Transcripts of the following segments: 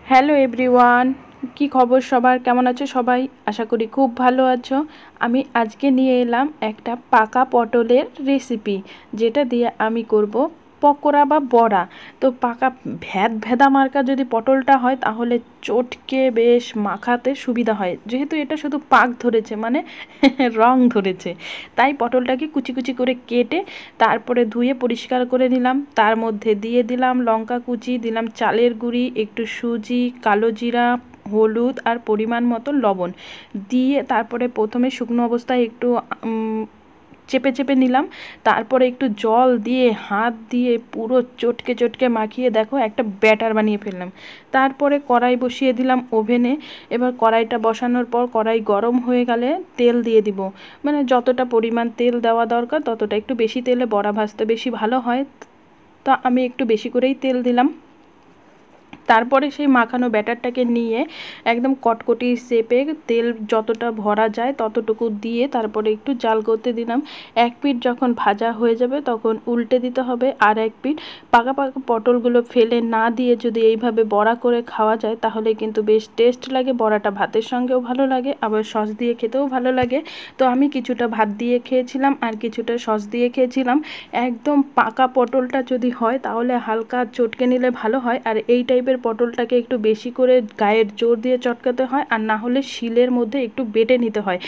Hello everyone, কি খবর সবার? কেমন আছো সবাই? আশা করি খুব ভালো আছো। আমি আজকে নিয়ে এলাম একটা পাকা পটলের রেসিপি, যেটা দিয়ে আমি করব পকোড়া বা বড়া। তো পাকা ভেদা মার্কা যদি পটলটা হয় তাহলে চটকে বেশ মাখাতে সুবিধা হয়, যেহেতু এটা শুধু পাক ধরেছে মানে রং ধরেছে। তাই পটলটাকে কুচি কুচি করে কেটে তারপরে ধুয়ে পরিষ্কার করে নিলাম। তার মধ্যে দিয়ে দিলাম লঙ্কা কুচি, দিলাম চালের গুঁড়ি, একটু সুজি, কালো জিরা, হলুদ আর পরিমাণ মতো লবণ দিয়ে তারপরে প্রথমে শুকনো অবস্থায় একটু চেপে চেপে নিলাম। তারপরে একটু জল দিয়ে হাত দিয়ে পুরো চটকে চটকে মাখিয়ে দেখো একটা ব্যাটার বানিয়ে ফেললাম। তারপরে কড়াই বসিয়ে দিলাম ওভেনে। এবার কড়াইটা বসানোর পর কড়াই গরম হয়ে গেলে তেল দিয়ে দিব, মানে যতটা পরিমাণ তেল দেওয়া দরকার ততটা, একটু বেশি তেলে বড়া ভাজতে বেশি ভালো হয়। তো আমি একটু বেশি করেই তেল দিলাম। তারপরে সেই মাখানো ব্যাটারটাকে নিয়ে একদম কটকটি শেপে তেল যতটা ভরা যায় ততটুকু দিয়ে তারপরে একটু জাল করতে দিলাম। এক পিঠ যখন ভাজা হয়ে যাবে তখন উল্টে দিতে হবে। আর এক পিঠ পাকা পাকা পটলগুলো ফেলে না দিয়ে যদি এইভাবে বড়া করে খাওয়া যায় তাহলে কিন্তু বেশ টেস্ট লাগে। বড়াটা ভাতের সঙ্গেও ভালো লাগে, আবার সস দিয়ে খেতেও ভালো লাগে। তো আমি কিছুটা ভাত দিয়ে খেয়েছিলাম আর কিছুটা সস দিয়ে খেয়েছিলাম। একদম পাকা পটলটা যদি হয় তাহলে হালকা চটকে নিলে ভালো হয়, আর এই টাইপের পটলটাকে একটু বেশি করে গায়ের জোর দিয়ে চটকাতে হয়, আর না হলে শিলের মধ্যে একটু বেটে নিতে হয়।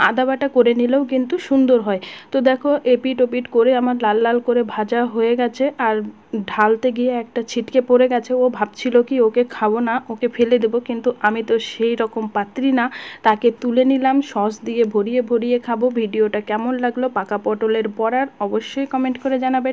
আদা বাটা করে নিলেও কিন্তু সুন্দর হয়। তো দেখো এপিট ওপিট করে আমার লাল লাল করে ভাজা হয়ে গেছে, আর ঢালতে গিয়ে একটা ছিটকে পড়ে গেছে। ও ভাবছিল কি ওকে খাবো না, ওকে ফেলে দেবো, কিন্তু আমি তো সেই রকম পাত্রী না। তাকে তুলে নিলাম, সস দিয়ে ভরিয়ে ভরিয়ে খাবো। ভিডিওটা কেমন লাগলো পাকা পটলের বড়ার অবশ্যই কমেন্ট করে জানাবে।